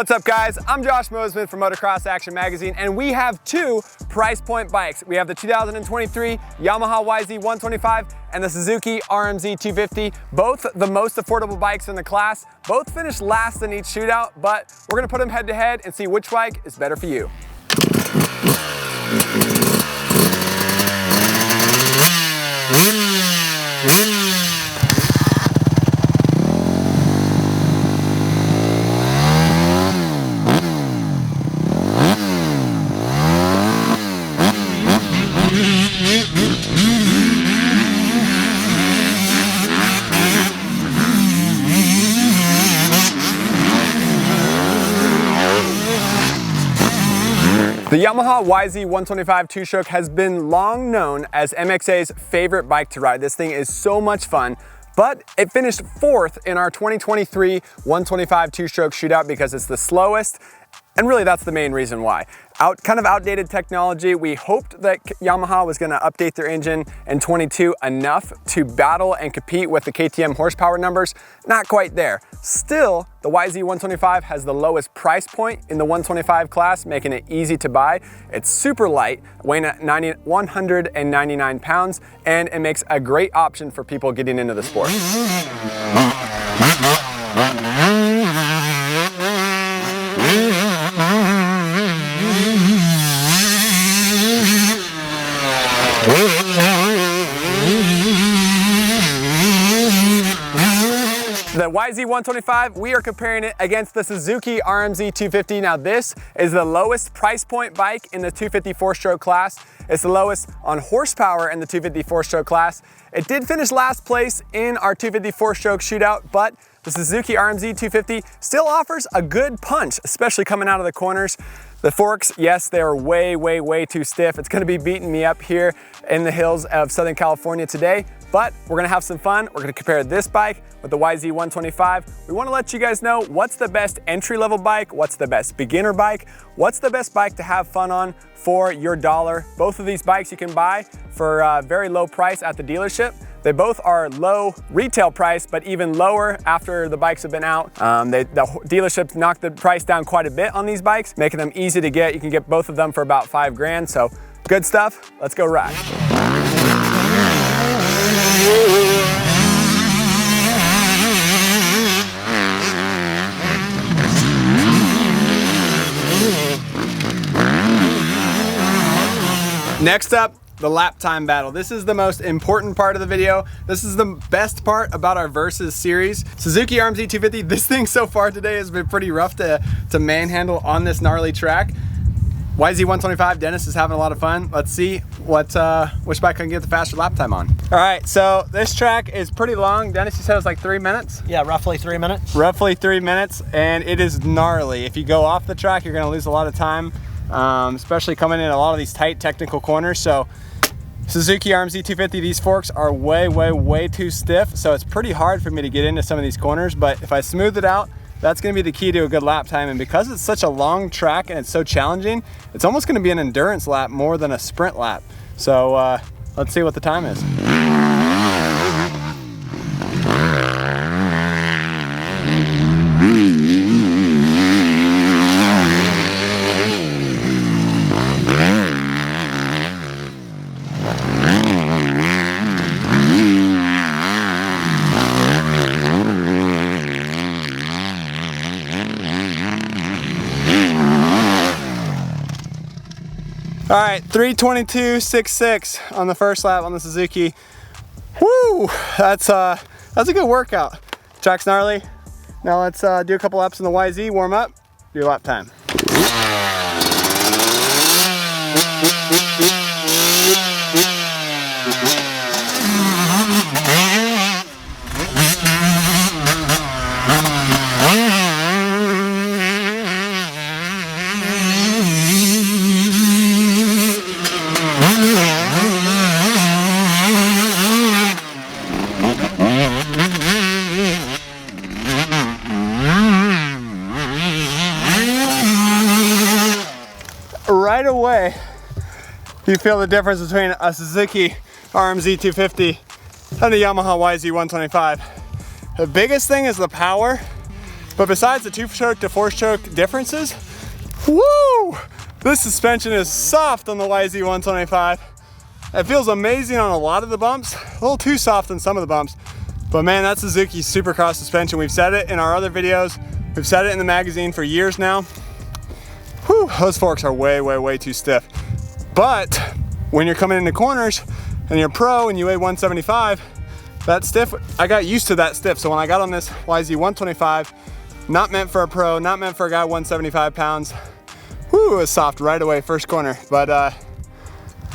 What's up guys, I'm Josh Mosman from Motocross Action magazine, and we have two price point bikes. We have the 2023 Yamaha YZ125 and the Suzuki RMZ250, both the most affordable bikes in the class. Both finished last in each shootout, but we're gonna put them head to head and see which bike is better for you. The Yamaha YZ125 two-stroke has been long known as MXA's favorite bike to ride. This thing is so much fun, but it finished 4th in our 2023 125 two-stroke shootout because it's the slowest, and really that's the main reason why. Kind of outdated technology. We hoped that Yamaha was gonna update their engine in 22 enough to battle and compete with the KTM horsepower numbers. Not quite there. Still, the YZ125 has the lowest price point in the 125 class, making it easy to buy. It's super light, weighing at 199 pounds, and it makes a great option for people getting into the sport. The YZ125, we are comparing it against the Suzuki RMZ250. Now this is the lowest price point bike in the 250 4-stroke class. It's the lowest on horsepower in the 250 4-stroke class. It did finish last place in our 250 4-stroke shootout, but the Suzuki RMZ250 still offers a good punch, especially coming out of the corners. The forks, yes, they are way too stiff. It's gonna be beating me up here in the hills of Southern California today, but we're gonna have some fun. We're gonna compare this bike with the YZ125. We wanna let you guys know what's the best entry-level bike, what's the best beginner bike, what's the best bike to have fun on for your dollar. Both of these bikes you can buy for a very low price at the dealership. They both are low retail price, but even lower after the bikes have been out. The dealerships knocked the price down quite a bit on these bikes, making them easy to get. You can get both of them for about 5 grand, so good stuff. Let's go ride. Next up, the lap time battle. This is the most important part of the video. This is the best part about our Versus series. Suzuki RMZ250, this thing so far today has been pretty rough to manhandle on this gnarly track. YZ125, Dennis is having a lot of fun. Let's see which bike can get the faster lap time on. All right, so this track is pretty long. Dennis, you said it was like 3 minutes? Yeah, roughly 3 minutes. Roughly 3 minutes, and it is gnarly. If you go off the track, you're gonna lose a lot of time, especially coming in a lot of these tight technical corners. So Suzuki RMZ250, these forks are way too stiff, so it's pretty hard for me to get into some of these corners, but if I smooth it out, that's gonna be the key to a good lap time. And because it's such a long track and it's so challenging, it's almost gonna be an endurance lap more than a sprint lap. So let's see what the time is. All right, 3:22.66 on the first lap on the Suzuki. Woo, that's a good workout. Track's gnarly. Now let's do a couple laps in the YZ, warm up, do lap time. Right away, you feel the difference between a Suzuki RMZ250 and the Yamaha YZ125. The biggest thing is the power. But besides the 2-stroke to 4-stroke differences, woo! This suspension is soft on the YZ125. It feels amazing on a lot of the bumps, a little too soft on some of the bumps. But man, that's Suzuki Supercross suspension. We've said it in our other videos. We've said it in the magazine for years now. Whew, those forks are way, way, way too stiff. But when you're coming into corners and you're pro and you weigh 175, that stiff, I got used to that stiff. So when I got on this YZ125, not meant for a pro, not meant for a guy 175 pounds, whew, it was soft right away, first corner. But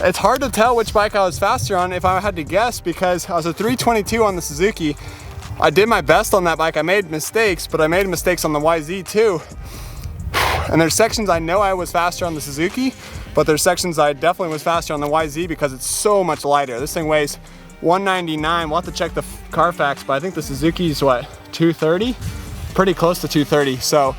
it's hard to tell which bike I was faster on if I had to guess, because I was a 322 on the Suzuki. I did my best on that bike. I made mistakes, but I made mistakes on the YZ too. And there's sections I know I was faster on the Suzuki, but there's sections I definitely was faster on the YZ because it's so much lighter. This thing weighs 199. We'll have to check the Carfax, but I think the Suzuki's what, 230? Pretty close to 230. So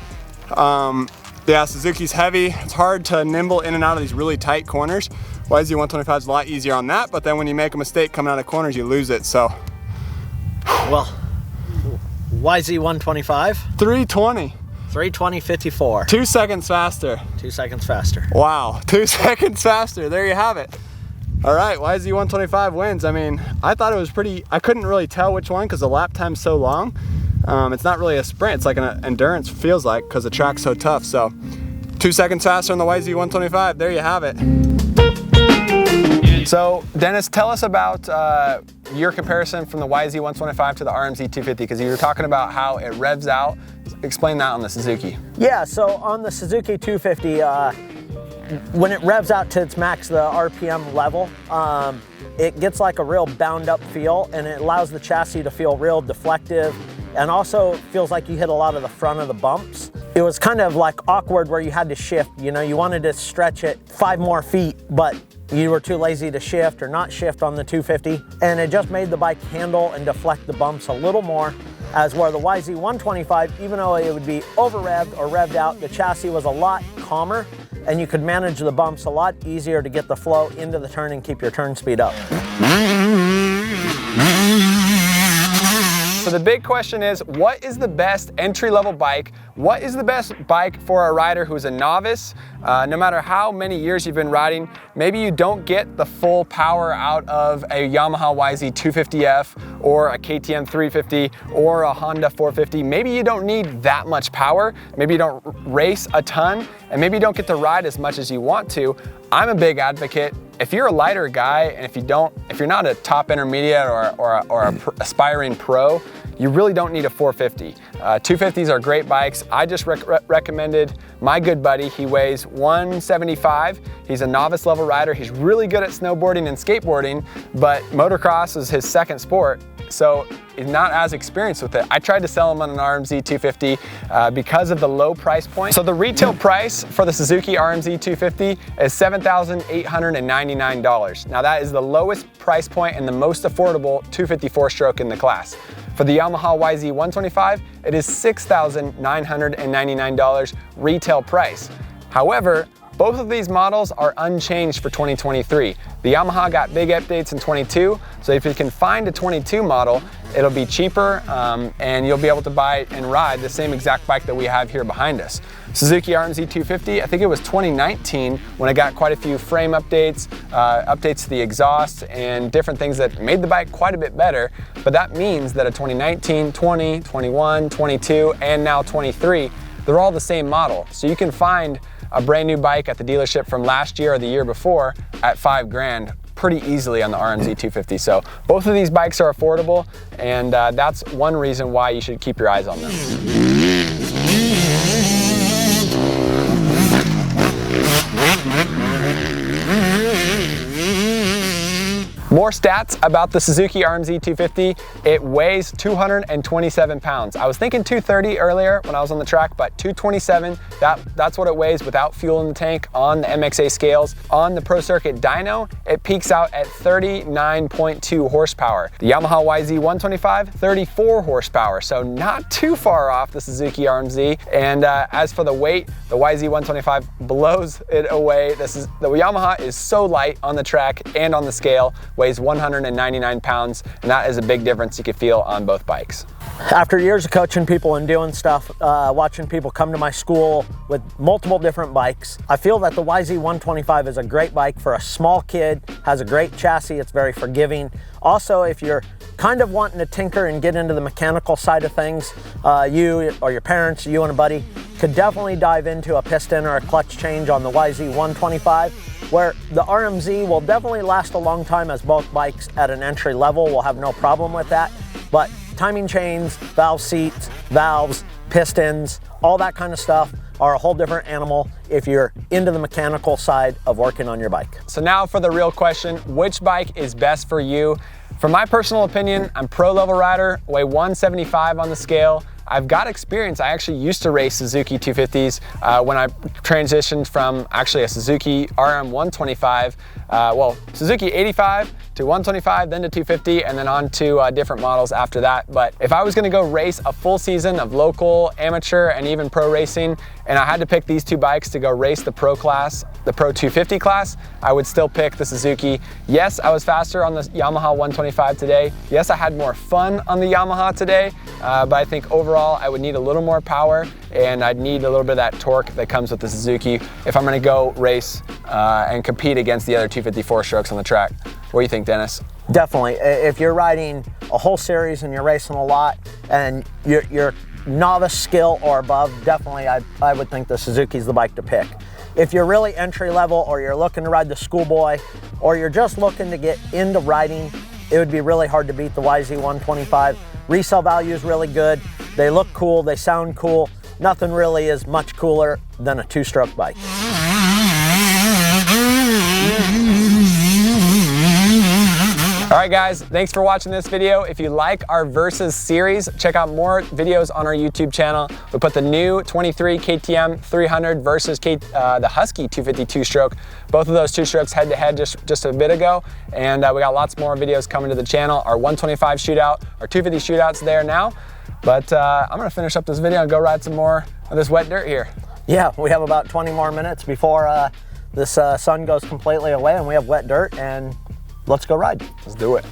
yeah, Suzuki's heavy. It's hard to nimble in and out of these really tight corners. YZ125 is a lot easier on that, but then when you make a mistake coming out of corners, you lose it, so. Well, YZ125? 320. 320.54. 2 seconds faster. 2 seconds faster. Wow, 2 seconds faster. There you have it. All right, YZ125 wins. I mean, I thought it was pretty, I couldn't really tell which one because the lap time's so long. It's not really a sprint, it's like an endurance, feels like, because the track's so tough. So 2 seconds faster on the YZ125. There you have it. So Dennis, tell us about your comparison from the YZ125 to the RMZ250, because you were talking about how it revs out. Explain that on the Suzuki. Yeah, so on the Suzuki 250, when it revs out to its max, the RPM level, it gets like a real bound up feel, and it allows the chassis to feel real deflective, and also feels like you hit a lot of the front of the bumps. It was kind of like awkward where you had to shift, you know, you wanted to stretch it 5 more feet, but you were too lazy to shift or not shift on the 250, and it just made the bike handle and deflect the bumps a little more, as where the YZ125, even though it would be over revved or revved out, the chassis was a lot calmer, and you could manage the bumps a lot easier to get the flow into the turn and keep your turn speed up. So the big question is, what is the best entry-level bike? What is the best bike for a rider who's a novice? No matter how many years you've been riding, maybe you don't get the full power out of a Yamaha YZ250F or a KTM 350 or a Honda 450. Maybe you don't need that much power. Maybe you don't race a ton, and maybe you don't get to ride as much as you want to. I'm a big advocate. If you're a lighter guy, and if you're not a top intermediate or a aspiring pro, you really don't need a 450. 250s are great bikes. I just recommended my good buddy. He weighs 175. He's a novice level rider. He's really good at snowboarding and skateboarding, but motocross is his second sport, so he's not as experienced with it. I tried to sell him on an RMZ250 because of the low price point. So the retail price for the Suzuki RMZ250 is $7,899. Now that is the lowest price point and the most affordable 254 stroke in the class. For the Yamaha YZ125, it is $6,999 retail price. However, both of these models are unchanged for 2023. The Yamaha got big updates in 22, so if you can find a 22 model, it'll be cheaper and you'll be able to buy and ride the same exact bike that we have here behind us. Suzuki RMZ250, I think it was 2019 when it got quite a few frame updates, updates to the exhaust, and different things that made the bike quite a bit better. But that means that a 2019, 20, 21, 22, and now 23, they're all the same model. So you can find a brand new bike at the dealership from last year or the year before at $5 grand pretty easily on the RMZ250. So both of these bikes are affordable, and that's one reason why you should keep your eyes on them. More stats about the Suzuki RMZ250. It weighs 227 pounds. I was thinking 230 earlier when I was on the track, but 227, that's what it weighs without fuel in the tank on the MXA scales. On the Pro Circuit dyno, it peaks out at 39.2 horsepower. The Yamaha YZ125, 34 horsepower, so not too far off the Suzuki RMZ. And as for the weight, the YZ125 blows it away. The Yamaha is so light on the track and on the scale, weighs 199 pounds, and that is a big difference you can feel on both bikes. After years of coaching people and doing stuff, watching people come to my school with multiple different bikes, I feel that the YZ125 is a great bike for a small kid, has a great chassis, it's very forgiving. Also, if you're kind of wanting to tinker and get into the mechanical side of things, you or your parents, you and a buddy, could definitely dive into a piston or a clutch change on the YZ125, where the RMZ will definitely last a long time, as both bikes at an entry level will have no problem with that. But timing chains, valve seats, valves, pistons, all that kind of stuff are a whole different animal if you're into the mechanical side of working on your bike. So now for the real question, which bike is best for you? For my personal opinion, I'm pro level rider, weigh 175 on the scale. I've got experience. I actually used to race Suzuki 250s when I transitioned from actually a Suzuki RM125, Suzuki 85 to 125, then to 250, and then on to different models after that. But if I was gonna go race a full season of local, amateur, and even pro racing, and I had to pick these two bikes to go race the pro class, the Pro 250 class, I would still pick the Suzuki. Yes, I was faster on the Yamaha 125 today. Yes, I had more fun on the Yamaha today, but I think overall I would need a little more power, and I'd need a little bit of that torque that comes with the Suzuki if I'm gonna go race and compete against the other 254 strokes on the track. What do you think, Dennis? Definitely. If you're riding a whole series and you're racing a lot and you're novice skill or above, definitely I would think the Suzuki's the bike to pick. If you're really entry level, or you're looking to ride the schoolboy, or you're just looking to get into riding, it would be really hard to beat the YZ125. Resale value is really good. They look cool, they sound cool. Nothing really is much cooler than a two-stroke bike. All right guys, thanks for watching this video. If you like our Versus series, check out more videos on our YouTube channel. We put the new 23 KTM 300 versus the Husky 252 stroke, both of those two strokes head to head just a bit ago. And we got lots more videos coming to the channel. Our 125 shootout, our 250 shootout's there now. But I'm gonna finish up this video and go ride some more of this wet dirt here. Yeah, we have about 20 more minutes before this sun goes completely away and we have wet dirt, and let's go ride. Let's do it.